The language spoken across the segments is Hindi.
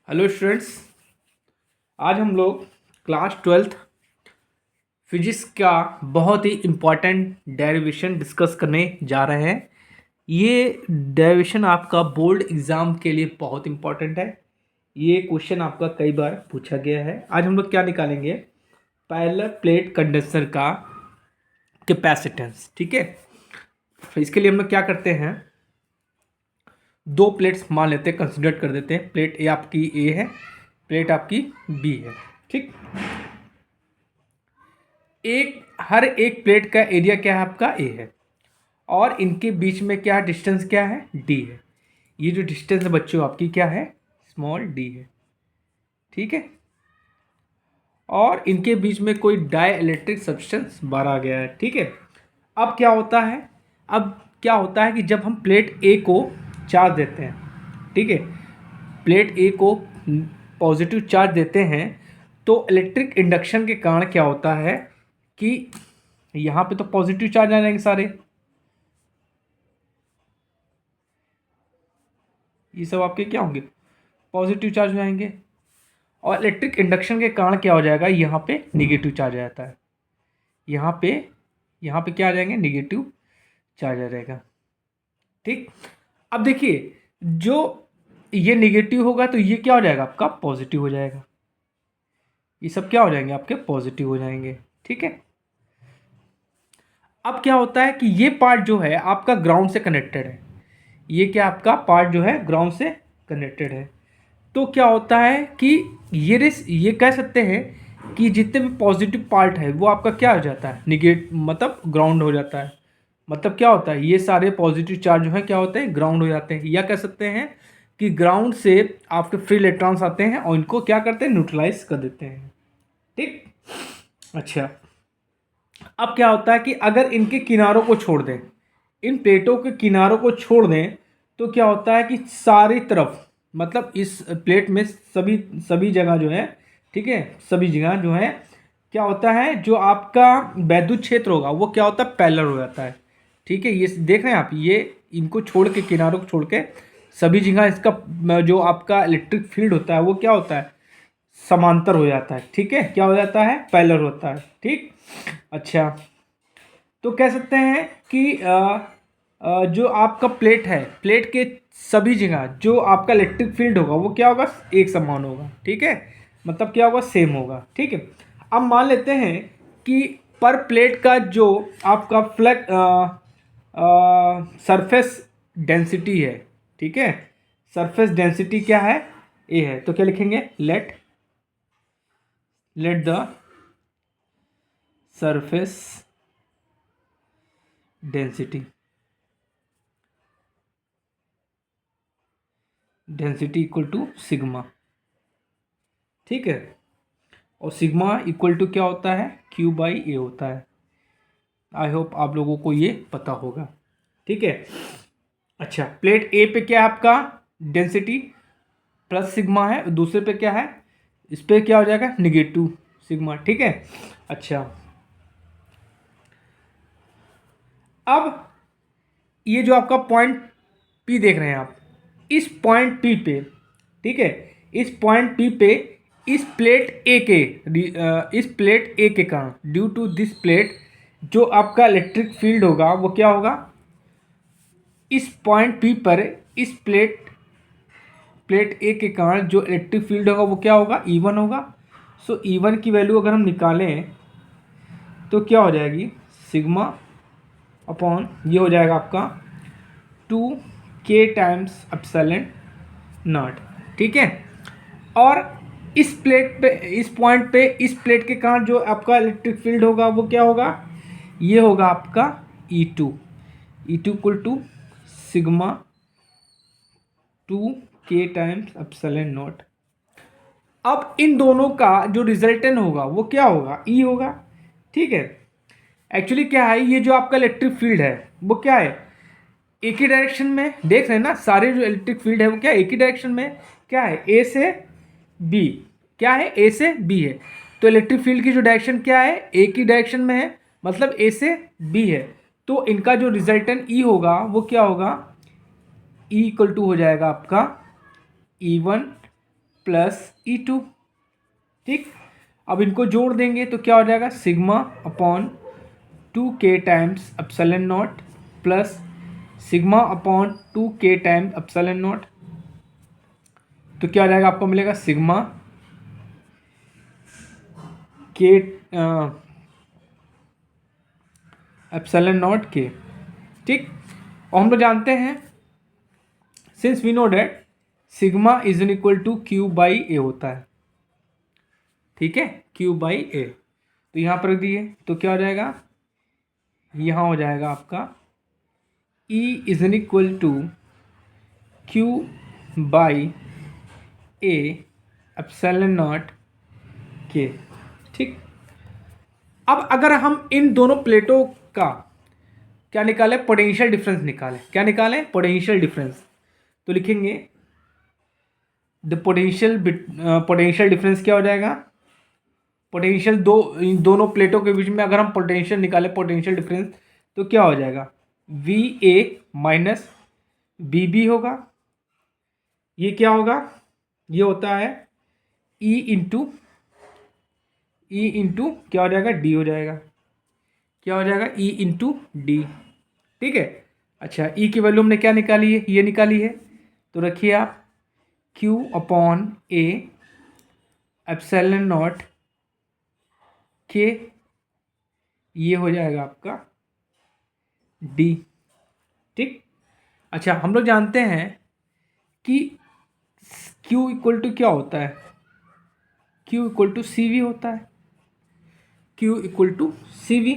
Hello students. आज हम लोग क्लास 12th फिजिक्स का बहुत ही इम्पॉर्टेंट डेरिवेशन डिस्कस करने जा रहे हैं। ये डेरिवेशन आपका बोर्ड एग्ज़ाम के लिए बहुत इम्पॉर्टेंट है। ये क्वेश्चन आपका कई बार पूछा गया है। आज हम लोग क्या निकालेंगे? पैरेलल प्लेट कंडेंसर का कैपेसिटेंस। ठीक है, तो इसके लिए हम लोग क्या करते हैं, दो प्लेट्स मान लेते हैं, कंसिडर कर देते हैं। प्लेट ए आपकी ए है, प्लेट आपकी बी है। ठीक, हर एक प्लेट का एरिया क्या है? आपका ए है, और इनके बीच में क्या डिस्टेंस क्या है? डी है। ये जो डिस्टेंस है बच्चों आपकी क्या है? स्मॉल डी है। ठीक है, और इनके बीच में कोई डाई इलेक्ट्रिक सब्सटेंस बाहर गया है। ठीक है, अब क्या होता है? कि जब हम प्लेट ए को चार्ज देते हैं, ठीक है, प्लेट ए को पॉजिटिव चार्ज देते हैं, तो इलेक्ट्रिक इंडक्शन के कारण क्या होता है कि यहाँ पे तो पॉजिटिव चार्ज आ जाएंगे सारे, ये सब आपके क्या होंगे? पॉजिटिव चार्ज हो जाएंगे। और इलेक्ट्रिक इंडक्शन के कारण क्या हो जाएगा? यहाँ पे निगेटिव चार्ज आ जाता है। यहाँ पे क्या आ जाएंगे? निगेटिव चार्ज आ जाएगा। ठीक, अब देखिए, जो ये निगेटिव होगा तो ये क्या हो जाएगा? आपका पॉजिटिव हो जाएगा। ये सब क्या हो जाएंगे? आपके पॉजिटिव हो जाएंगे। ठीक है, अब क्या होता है कि ये पार्ट जो है आपका ग्राउंड से कनेक्टेड है। ये क्या आपका पार्ट जो है ग्राउंड से कनेक्टेड है। तो क्या होता है कि ये कह सकते हैं कि जितने भी पॉजिटिव पार्ट है वो आपका क्या हो जाता है? मतलब ग्राउंड हो जाता है। मतलब क्या होता है? ये सारे पॉजिटिव चार्ज जो है क्या होते हैं? ग्राउंड हो जाते हैं। या कह सकते हैं कि ग्राउंड से आपके फ्री इलेक्ट्रॉन्स आते हैं और इनको क्या करते हैं? न्यूट्रलाइज कर देते हैं। ठीक, अच्छा, अब क्या होता है कि अगर इनके किनारों को छोड़ दें, इन प्लेटों के किनारों को छोड़ दें, तो क्या होता है कि सारी तरफ, मतलब इस प्लेट में सभी सभी जगह जो है, ठीक है, सभी जगह जो है क्या होता है, जो आपका वैद्युत क्षेत्र होगा वो क्या होता है? पैरेलल हो जाता है। ठीक है, ये देख रहे हैं आप, ये इनको छोड़ के, किनारों को छोड़ के सभी जगह इसका जो आपका इलेक्ट्रिक फील्ड होता है वो क्या होता है? समांतर हो जाता है। ठीक है, क्या हो जाता है? पैरेलल होता है। ठीक, अच्छा, तो कह सकते हैं कि जो आपका प्लेट है, प्लेट के सभी जगह जो आपका इलेक्ट्रिक फील्ड होगा वो क्या होगा? एक समान होगा। ठीक है, मतलब क्या होगा? सेम होगा। ठीक है, अब मान लेते हैं कि पर प्लेट का जो आपका सरफेस डेंसिटी है, ठीक है, सरफेस डेंसिटी क्या है? ए है। तो क्या लिखेंगे? Let the surface density equal to sigma. ठीक है, और सिग्मा इक्वल टू क्या होता है? क्यू बाई ए होता है। आई होप आप लोगों को ये पता होगा। ठीक है, अच्छा, प्लेट ए पे क्या है आपका? डेंसिटी प्लस सिग्मा है, दूसरे पे क्या है? इस पे क्या हो जाएगा? Negative sigma. ठीक है, अच्छा, अब ये जो आपका पॉइंट पी देख रहे हैं आप, इस पॉइंट पी पे, ठीक है, इस पॉइंट पी पे इस प्लेट ए के कारण, ड्यू टू दिस प्लेट, जो आपका इलेक्ट्रिक फील्ड होगा वो क्या होगा? इस पॉइंट पी पर इस प्लेट ए के कारण जो इलेक्ट्रिक फील्ड होगा वो क्या होगा? E1 होगा। सो E1 की वैल्यू अगर हम निकालें तो क्या हो जाएगी? सिग्मा अपॉन ये हो जाएगा आपका 2k टाइम्स एप्सिलॉन नॉट। ठीक है, और इस पॉइंट पे इस प्लेट के कारण जो आपका इलेक्ट्रिक फील्ड होगा वो क्या होगा? ये होगा आपका E2 equal to sigma 2k times epsilon naught. अब इन दोनों का जो रिजल्टेंट होगा वो क्या होगा? E होगा। ठीक है, एक्चुअली क्या है, ये जो आपका इलेक्ट्रिक फील्ड है वो क्या है? एक ही डायरेक्शन में। देख रहे हैं ना, सारे जो इलेक्ट्रिक फील्ड है वो क्या है? एक ही डायरेक्शन में। क्या है? ए से बी। क्या है? ए से बी है। तो इलेक्ट्रिक फील्ड की जो डायरेक्शन क्या है? एक ही डायरेक्शन में है, मतलब ए से बी है। तो इनका जो रिजल्टेंट ई होगा वो क्या होगा? ई इक्वल टू हो जाएगा आपका E1 प्लस E2। ठीक, अब इनको जोड़ देंगे तो क्या हो जाएगा, sigma upon 2K times epsilon not plus sigma upon 2K times epsilon not. तो क्या हो जाएगा, आपको मिलेगा सिग्मा के एप्सिलॉन नॉट के। ठीक, और हम लोग जानते हैं since we know that sigma is an equal to Q by a होता है। ठीक है, क्यू बाई ए। तो यहाँ पर रख दिए तो क्या हो जाएगा, यहाँ हो जाएगा आपका E is an equal to Q by A epsilon naught के। ठीक, अब अगर हम इन दोनों प्लेटों का क्या निकालें, पोटेंशियल डिफरेंस निकालें। क्या निकालें, पोटेंशियल डिफरेंस। तो लिखेंगे द पोटेंशियल डिफरेंस क्या हो जाएगा, पोटेंशियल इन दोनों प्लेटों के बीच में अगर हम पोटेंशियल निकालें, पोटेंशियल डिफरेंस, तो क्या हो जाएगा, V A minus B B होगा। ये क्या होगा, ये होता है ई इंटू क्या हो जाएगा, डी हो जाएगा। क्या हो जाएगा, ई इंटू डी। ठीक है, अच्छा ई की वैल्यू हमने क्या निकाली है, ये निकाली है। तो रखिए आप क्यू अपॉन ए एप्सिलॉन नॉट के, ये हो जाएगा आपका डी। ठीक, अच्छा हम लोग जानते हैं कि Q इक्वल टू क्या होता है, Q equal to C V होता है, Q equal to C V.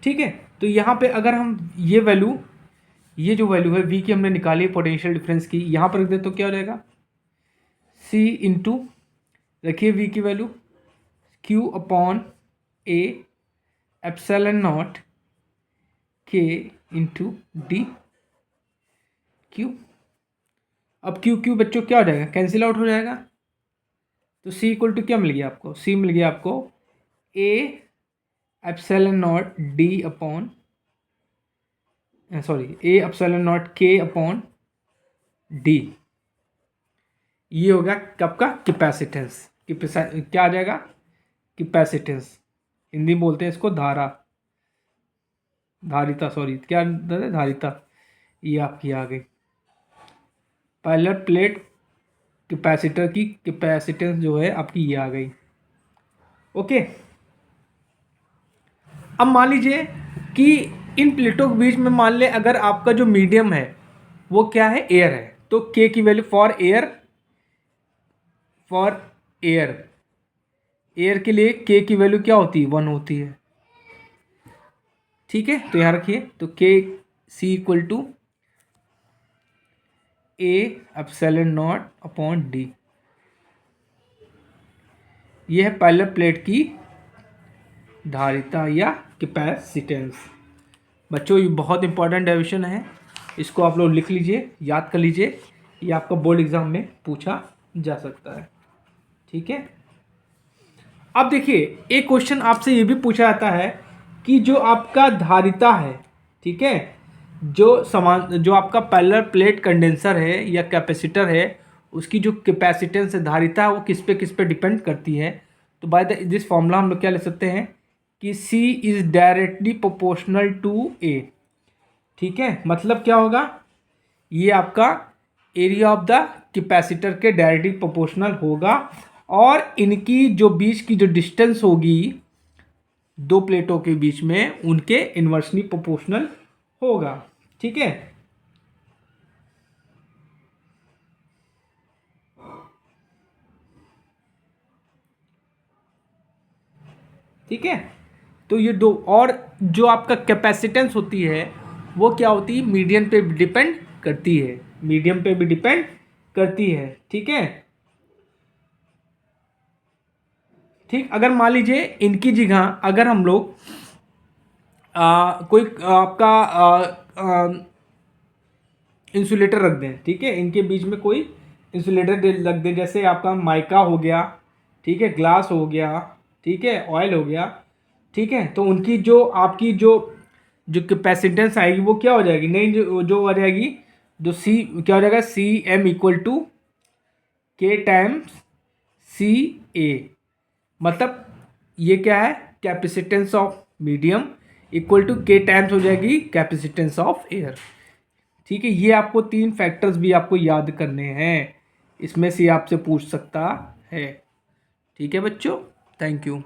ठीक है, तो यहाँ पे अगर हम ये वैल्यू, ये जो वैल्यू है V की हमने निकाली है पोटेंशियल डिफरेंस की, यहाँ पर रख दे तो क्या हो जाएगा, C इंटू रखिए V की वैल्यू Q अपॉन ए एप्सिलॉन नॉट के इंटू डी क्यू। अब क्यू क्यू बच्चों क्या हो जाएगा, कैंसिल आउट हो जाएगा। तो C इक्वल टू क्या मिल गया आपको, C मिल गया आपको ए epsilon not D upon sorry A epsilon naught के अपॉन डी। ये होगा कब का, कैपेसिटेंस। क्या आ जाएगा, कैपेसिटेंस। हिंदी में बोलते हैं इसको धारा, धारिता, सॉरी क्या धारिता, ये आपकी आ गई। पैरेलल प्लेट कैपेसिटर की कैपेसिटेंस जो है आपकी ये आ गई। ओके, अब मान लीजिए कि इन प्लेटों के बीच में मान ले अगर आपका जो मीडियम है वो क्या है, एयर है, तो के की वैल्यू फॉर एयर के लिए के की वैल्यू क्या होती है, 1 होती है। ठीक है, तो यहाँ रखिए तो के C equal to A epsilon naught upon d. ये है पैरेलल प्लेट की धारिता या कैपेसिटेंस। बच्चों ये बहुत इंपॉर्टेंट डेफिनेशन है, इसको आप लोग लिख लीजिए, याद कर लीजिए, ये आपका बोर्ड एग्जाम में पूछा जा सकता है। ठीक है, अब देखिए एक क्वेश्चन आपसे ये भी पूछा जाता है कि जो आपका धारिता है, ठीक है, जो आपका पैरेलल प्लेट कंडेंसर है या कैपेसिटर है, उसकी जो कैपेसिटेंस है, धारिता है, वो किस पे डिपेंड करती है। तो बाय दिस फॉर्मूला हम लोग क्या ले सकते हैं कि C is directly proportional to A। ठीक है, मतलब क्या होगा, ये आपका एरिया ऑफ द कैपेसिटर के डायरेक्टली प्रोपोर्शनल होगा, और इनकी जो बीच की जो डिस्टेंस होगी दो प्लेटों के बीच में, उनके इन्वर्सली प्रोपोर्शनल होगा। ठीक है, ठीक है, तो ये दो, और जो आपका कैपेसिटेंस होती है वो क्या होती है, मीडियम पे डिपेंड करती है, मीडियम पे भी डिपेंड करती है। ठीक है, ठीक, अगर मान लीजिए इनकी जगह अगर हम लोग कोई आपका इंसुलेटर रख दें, ठीक है, इनके बीच में कोई इंसुलेटर रख दें, जैसे आपका माइका हो गया, ठीक है, ग्लास हो गया, ठीक है, ऑयल हो गया, ठीक है, तो उनकी जो आपकी जो कैपेसिटेंस आएगी वो क्या हो जाएगी, नहीं जो आ जाएगी, जो सी क्या हो जाएगा, C M equal to K times C A, मतलब ये क्या है, capacitance of medium equal to K times हो जाएगी कैपेसिटेंस ऑफ एयर। ठीक है, ये आपको 3 फैक्टर्स भी आपको याद करने हैं, इसमें से आपसे पूछ सकता है। ठीक है बच्चों, थैंक यू।